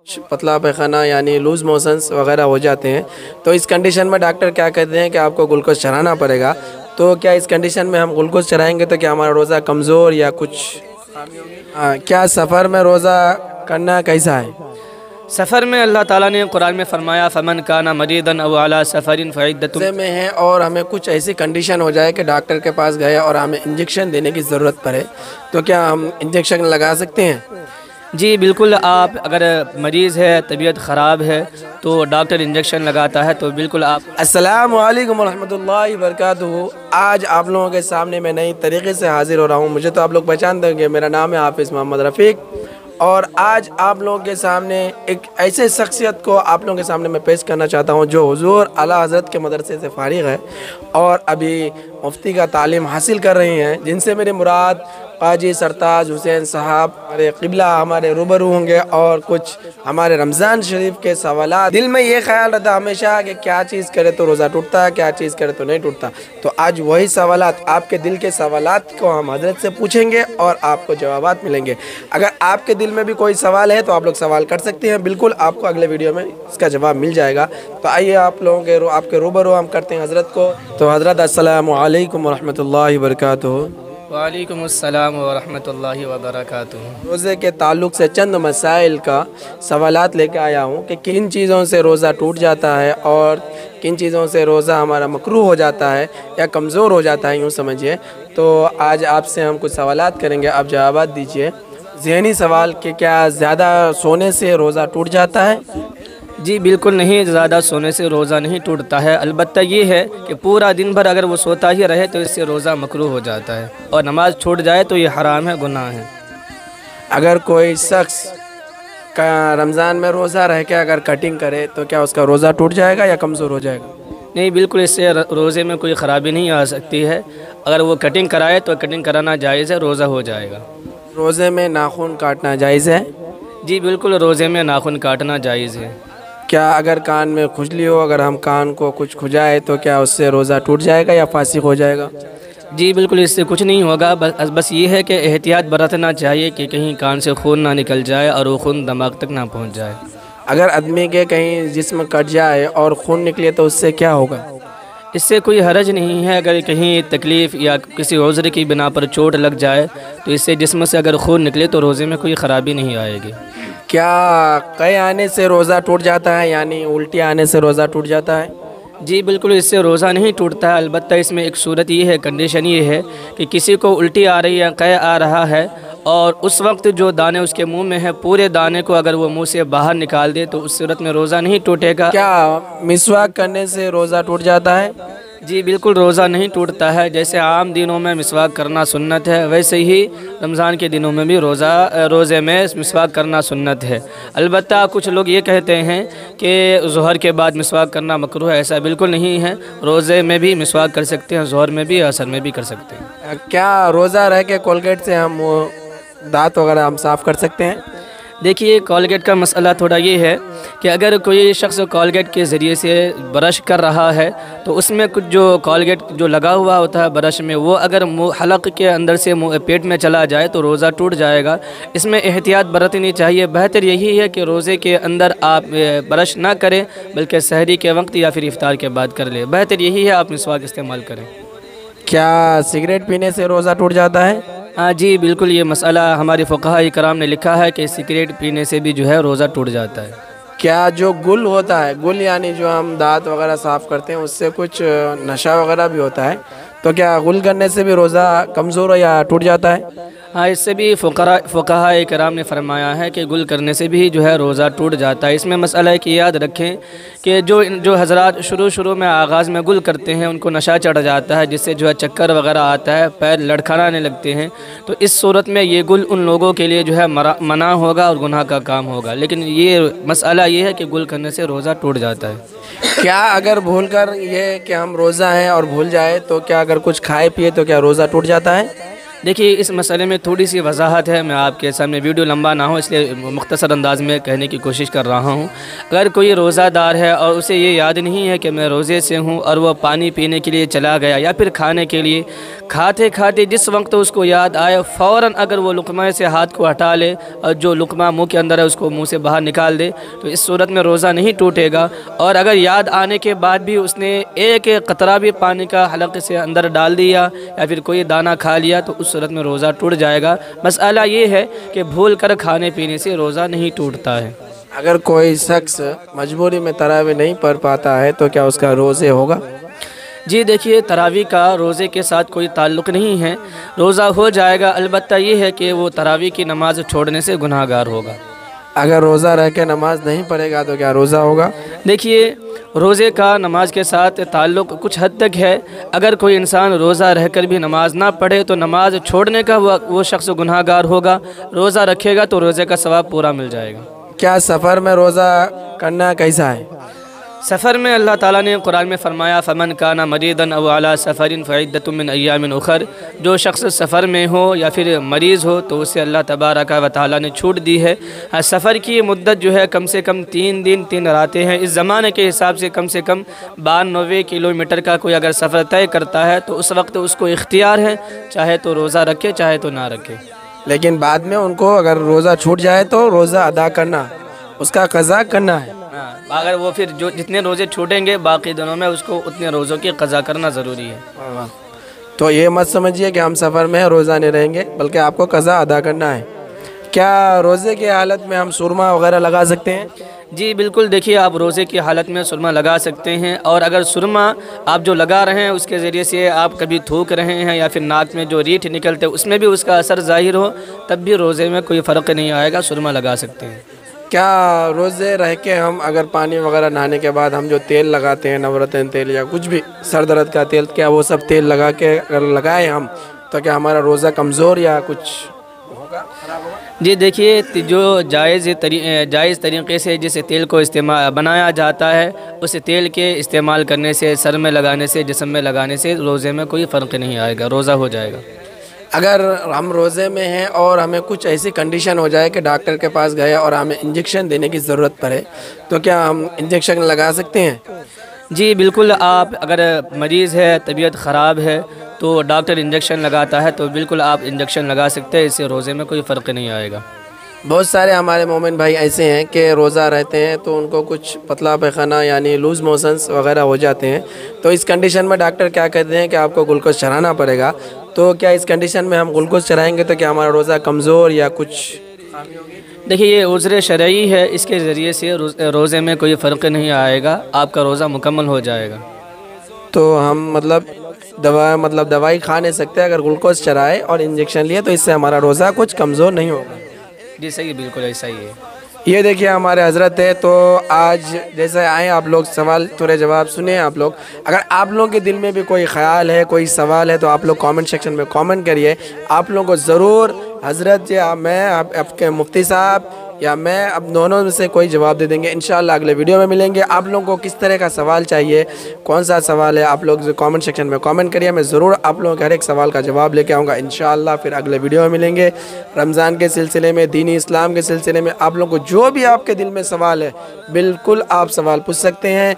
پتلا پیخانہ یعنی loose motions وغیرہ ہو جاتے ہیں، تو اس کنڈیشن میں ڈاکٹر کیا کہتے ہیں کہ آپ کو گلوکوز چڑھانا پڑے گا. تو کیا اس کنڈیشن میں ہم گلوکوز چڑھائیں گے تو کیا ہمارا روزہ کمزور یا کچھ کیا سفر میں روزہ کرنا کیسا ہے؟ سفر میں اللہ تعالیٰ نے قرآن میں فرمایا فمن کان مریضا او علی سفر فعدۃ میں ہے اور ہمیں کچھ ایسی کنڈیشن ہو جائے کہ ڈاکٹر کے پاس گئے اور ہمیں انجیکشن دینے کی ضرورت پڑے، تو کیا ہم انجیکشن لگا سکتے ہیں؟ جی بالکل، آپ اگر مریض ہے، طبیعت خراب ہے تو ڈاکٹر انجیکشن لگاتا ہے، تو بالکل آپ. السلام علیکم ورحمۃ اللہ وبرکاتہ. آج آپ لوگوں کے سامنے میں نئی طریقے سے حاضر ہو رہا ہوں. مجھے تو آپ لوگ پہچان دیں گے، میرا نام ہے حافظ محمد رفیق، اور آج آپ لوگوں کے سامنے ایک ایسے شخصیت کو آپ لوگوں کے سامنے میں پیش کرنا چاہتا ہوں جو حضور اعلیٰ حضرت کے مدرسے سے فارغ ہے اور ابھی مفتی کا تعلیم حاصل کر رہی ہیں، جن سے میری مراد قاضی سرتاج حسین صاحب ہمارے قبلہ ہمارے روبرو ہوں گے، اور کچھ ہمارے رمضان شریف کے سوالات. دل میں یہ خیال رہتا ہمیشہ کہ کیا چیز کرے تو روزہ ٹوٹتا ہے، کیا چیز کرے تو نہیں ٹوٹتا. تو آج وہی سوالات، آپ کے دل کے سوالات کو ہم حضرت سے پوچھیں گے اور آپ کو جوابات ملیں گے. اگر آپ کے دل میں بھی کوئی سوال ہے تو آپ لوگ سوال کر سکتے ہیں، بالکل آپ کو اگلے ویڈیو میں اس کا جواب مل جائے گا. تو آئیے آپ لوگوں کے آپ کے روبرو ہم کرتے ہیں حضرت کو. تو حضرت السلام علیکم ورحمۃ اللہ وبرکاتہ. وعلیکم السلام ورحمۃ اللہ وبرکاتہ. روزے کے تعلق سے چند مسائل کا سوالات لے کے آیا ہوں کہ کن چیزوں سے روزہ ٹوٹ جاتا ہے اور کن چیزوں سے روزہ ہمارا مکروہ ہو جاتا ہے یا کمزور ہو جاتا ہے، یوں سمجھیے. تو آج آپ سے ہم کچھ سوالات کریں گے، آپ جوابات دیجئے. ذہنی سوال کہ کیا زیادہ سونے سے روزہ ٹوٹ جاتا ہے؟ جی بالکل نہیں، زیادہ سونے سے روزہ نہیں ٹوٹتا ہے. البتہ یہ ہے کہ پورا دن بھر اگر وہ سوتا ہی رہے تو اس سے روزہ مکروہ ہو جاتا ہے، اور نماز چھوٹ جائے تو یہ حرام ہے، گناہ ہے. اگر کوئی شخص کا رمضان میں روزہ رہ کے اگر کٹنگ کرے تو کیا اس کا روزہ ٹوٹ جائے گا یا کمزور ہو جائے گا؟ نہیں، بالکل اس سے روزے میں کوئی خرابی نہیں آ سکتی ہے. اگر وہ کٹنگ کرائے تو کٹنگ کرانا جائز ہے، روزہ ہو جائے گا. روزے میں ناخن کاٹنا جائز ہے؟ جی بالکل، روزے میں ناخن کاٹنا جائز ہے. کیا اگر کان میں کھجلی ہو، اگر ہم کان کو کچھ کھجائے تو کیا اس سے روزہ ٹوٹ جائے گا یا فاسق ہو جائے گا؟ جی بالکل، اس سے کچھ نہیں ہوگا. بس یہ ہے کہ احتیاط برتنا چاہیے کہ کہیں کان سے خون نہ نکل جائے اور وہ خون دماغ تک نہ پہنچ جائے. اگر آدمی کے کہیں جسم کٹ جائے اور خون نکلے تو اس سے کیا ہوگا؟ اس سے کوئی حرج نہیں ہے. اگر کہیں تکلیف یا کسی عذر کی بنا پر چوٹ لگ جائے تو اس سے جسم سے اگر خون نکلے تو روزے میں کوئی خرابی نہیں آئے گی. کیا قے آنے سے روزہ ٹوٹ جاتا ہے، یعنی الٹی آنے سے روزہ ٹوٹ جاتا ہے؟ جی بالکل، اس سے روزہ نہیں ٹوٹتا ہے. البتہ اس میں ایک صورت یہ ہے، کنڈیشن یہ ہے کہ کسی کو الٹی آ رہی ہے، قے آ رہا ہے، اور اس وقت جو دانے اس کے منہ میں ہے پورے دانے کو اگر وہ منہ سے باہر نکال دے تو اس صورت میں روزہ نہیں ٹوٹے گا. کیا مسواک کرنے سے روزہ ٹوٹ جاتا ہے؟ جی بالکل، روزہ نہیں ٹوٹتا ہے. جیسے عام دنوں میں مسواک کرنا سنت ہے، ویسے ہی رمضان کے دنوں میں بھی روزے میں مسواک کرنا سنت ہے. البتہ کچھ لوگ یہ کہتے ہیں کہ ظہر کے بعد مسواک کرنا مکروہ ہے. ایسا بالکل نہیں ہے، روزے میں بھی مسواک کر سکتے ہیں، ظہر میں بھی، عصر میں بھی کر سکتے ہیں. کیا روزہ رہ کے کولگیٹ سے ہم دانت وغیرہ ہم صاف کر سکتے ہیں؟ دیکھیے، کولگیٹ کا مسئلہ تھوڑا یہ ہے کہ اگر کوئی شخص کولگیٹ کے ذریعے سے برش کر رہا ہے تو اس میں کچھ جو کولگیٹ جو لگا ہوا ہوتا ہے برش میں، وہ اگر حلق کے اندر سے پیٹ میں چلا جائے تو روزہ ٹوٹ جائے گا. اس میں احتیاط برتنی چاہیے. بہتر یہی ہے کہ روزے کے اندر آپ برش نہ کریں، بلکہ سحری کے وقت یا پھر افطار کے بعد کر لیں. بہتر یہی ہے آپ مسواک استعمال کریں. کیا سگریٹ پینے سے روزہ ٹوٹ جاتا ہے؟ ہاں جی بالکل، یہ مسئلہ ہمارے فقہاء کرام نے لکھا ہے کہ سگریٹ پینے سے بھی جو ہے روزہ ٹوٹ جاتا ہے. کیا جو گل ہوتا ہے، گل یعنی جو ہم دانت وغیرہ صاف کرتے ہیں، اس سے کچھ نشہ وغیرہ بھی ہوتا ہے، تو کیا گل کرنے سے بھی روزہ کمزور ہو یا ٹوٹ جاتا ہے؟ ہاں، اس سے بھی فقہاء کرام نے فرمایا ہے کہ گل کرنے سے بھی جو ہے روزہ ٹوٹ جاتا ہے. اس میں مسئلہ ہے کہ یاد رکھیں کہ جو حضرات شروع میں آغاز میں گل کرتے ہیں ان کو نشہ چڑھ جاتا ہے، جس سے جو ہے چکر وغیرہ آتا ہے، پیر لڑکھڑانے لگتے ہیں. تو اس صورت میں یہ گل ان لوگوں کے لیے جو ہے منع ہوگا اور گناہ کا کام ہوگا. لیکن یہ مسئلہ یہ ہے کہ گل کرنے سے روزہ ٹوٹ جاتا ہے. کیا اگر بھول کر یہ کہ ہم روزہ ہیں اور بھول جائے تو کیا اگر کچھ کھائے پیے تو کیا روزہ ٹوٹ جاتا ہے؟ دیکھیے، اس مسئلے میں تھوڑی سی وضاحت ہے. میں آپ کے سامنے ویڈیو لمبا نہ ہو اس لیے مختصر انداز میں کہنے کی کوشش کر رہا ہوں. اگر کوئی روزہ دار ہے اور اسے یہ یاد نہیں ہے کہ میں روزے سے ہوں اور وہ پانی پینے کے لیے چلا گیا یا پھر کھانے کے لیے کھاتے کھاتے جس وقت اس کو یاد آئے فوراً اگر وہ لقمہ سے ہاتھ کو ہٹا لے اور جو لقمہ منہ کے اندر ہے اس کو منہ سے باہر نکال دے تو اس صورت میں روزہ نہیں ٹوٹے گا۔ اور اگر یاد آنے کے بعد بھی اس نے ایک قطرہ بھی پانی کا حلق سے اندر ڈال دیا یا پھر کوئی دانہ کھا لیا تو اس صورت میں روزہ ٹوٹ جائے گا۔ مسئلہ یہ ہے کہ بھول کر کھانے پینے سے روزہ نہیں ٹوٹتا ہے۔ اگر کوئی شخص مجبوری میں تراویح نہیں پڑھ پاتا ہے تو کیا اس کا روزے ہوگا؟ جی دیکھیے، تراویح کا روزے کے ساتھ کوئی تعلق نہیں ہے، روزہ ہو جائے گا، البتہ یہ ہے کہ وہ تراویح کی نماز چھوڑنے سے گناہ گار ہوگا۔ اگر روزہ رہ کے نماز نہیں پڑھے گا تو کیا روزہ ہوگا؟ دیکھیے، روزے کا نماز کے ساتھ تعلق کچھ حد تک ہے۔ اگر کوئی انسان روزہ رہ کر بھی نماز نہ پڑھے تو نماز چھوڑنے کا وہ شخص گناہ گار ہوگا، روزہ رکھے گا تو روزے کا ثواب پورا مل جائے گا۔ کیا سفر میں روزہ کرنا کیسا ہے؟ سفر میں اللہ تعالیٰ نے قرآن میں فرمایا فمن کان مریضا او علی سفر فعدۃ من ایام اخر، جو شخص سفر میں ہو یا پھر مریض ہو تو اسے اللہ تبارک و تعالیٰ نے چھوٹ دی ہے۔ سفر کی مدت جو ہے کم سے کم 3 دن 3 راتیں ہیں۔ اس زمانے کے حساب سے کم 92 کلومیٹر کا کوئی اگر سفر طے کرتا ہے تو اس وقت اس کو اختیار ہے، چاہے تو روزہ رکھے چاہے تو نہ رکھے۔ لیکن بعد میں ان کو اگر روزہ چھوٹ جائے تو روزہ ادا کرنا، اس کا قضا کرنا ہے۔ اگر وہ پھر جو جتنے روزے چھوٹیں گے باقی دنوں میں اس کو اتنے روزوں کی قضا کرنا ضروری ہے۔ تو یہ مت سمجھیے کہ ہم سفر میں روزہ نہیں رہیں گے، بلکہ آپ کو قضا ادا کرنا ہے۔ کیا روزے کی حالت میں ہم سرما وغیرہ لگا سکتے ہیں؟ جی بالکل، دیکھیے آپ روزے کی حالت میں سرما لگا سکتے ہیں، اور اگر سرما آپ جو لگا رہے ہیں اس کے ذریعے سے آپ کبھی تھوک رہے ہیں یا پھر ناک میں جو ریٹھ نکلتے اس میں بھی اس کا اثر ظاہر ہو تب بھی روزے میں کوئی فرق نہیں آئے گا، سرما لگا سکتے ہیں۔ کیا روزے رہ کے ہم اگر پانی وغیرہ نہانے کے بعد ہم جو تیل لگاتے ہیں، نورتن تیل یا کچھ بھی سر درد کا تیل، کیا وہ سب تیل لگا کے اگر لگائے ہم تو کیا ہمارا روزہ کمزور یا کچھ ہوگا، خراب ہوگا؟ جی دیکھیے، جو جائز طریقے سے جس تیل کو بنایا جاتا ہے اس تیل کے استعمال کرنے سے، سر میں لگانے سے، جسم میں لگانے سے روزے میں کوئی فرق نہیں آئے گا، روزہ ہو جائے گا۔ اگر ہم روزے میں ہیں اور ہمیں کچھ ایسی کنڈیشن ہو جائے کہ ڈاکٹر کے پاس گئے اور ہمیں انجیکشن دینے کی ضرورت پڑے تو کیا ہم انجیکشن لگا سکتے ہیں؟ جی بالکل، آپ اگر مریض ہے، طبیعت خراب ہے تو ڈاکٹر انجیکشن لگاتا ہے تو بالکل آپ انجیکشن لگا سکتے ہیں، اس سے روزے میں کوئی فرق نہیں آئے گا۔ بہت سارے ہمارے مومن بھائی ایسے ہیں کہ روزہ رہتے ہیں تو ان کو کچھ پتلا پیخانہ یعنی لوز موشنز وغیرہ ہو جاتے ہیں، تو اس کنڈیشن میں ڈاکٹر کیا کہتے ہیں کہ آپ کو گلوکوز چڑھانا پڑے گا، تو کیا اس کنڈیشن میں ہم گلوکوز چڑھائیں گے تو کیا ہمارا روزہ کمزور یا کچھ خامی ہوگی؟ دیکھیے، یہ عذر شرعی ہے، اس کے ذریعے سے روزے میں کوئی فرق نہیں آئے گا، آپ کا روزہ مکمل ہو جائے گا۔ تو ہم دوائی کھا نہیں سکتے، اگر گلوکوز چڑھائے اور انجیکشن لیے تو اس سے ہمارا روزہ کچھ کمزور نہیں ہوگا۔ جی صحیح، بالکل ایسا ہی ہے۔ یہ دیکھیے ہمارے حضرت ہے، تو آج جیسے آئیں آپ لوگ سوال تھوڑے جواب سنیں آپ لوگ، اگر آپ لوگوں کے دل میں بھی کوئی خیال ہے، کوئی سوال ہے تو آپ لوگ کامنٹ سیکشن میں کامنٹ کریے، آپ لوگوں کو ضرور حضرت یا میں آپ کے مفتی صاحب یا میں اب دونوں میں سے کوئی جواب دے دیں گے انشاءاللہ۔ اگلے ویڈیو میں ملیں گے۔ آپ لوگوں کو کس طرح کا سوال چاہیے، کون سا سوال ہے، آپ لوگ کامنٹ سیکشن میں کامنٹ کریے، میں ضرور آپ لوگوں کے ہر ایک سوال کا جواب لے کے آؤں گا انشاءاللہ۔ پھر اگلے ویڈیو میں ملیں گے۔ رمضان کے سلسلے میں، دینی اسلام کے سلسلے میں آپ لوگوں کو جو بھی آپ کے دل میں سوال ہے بالکل آپ سوال پوچھ سکتے ہیں۔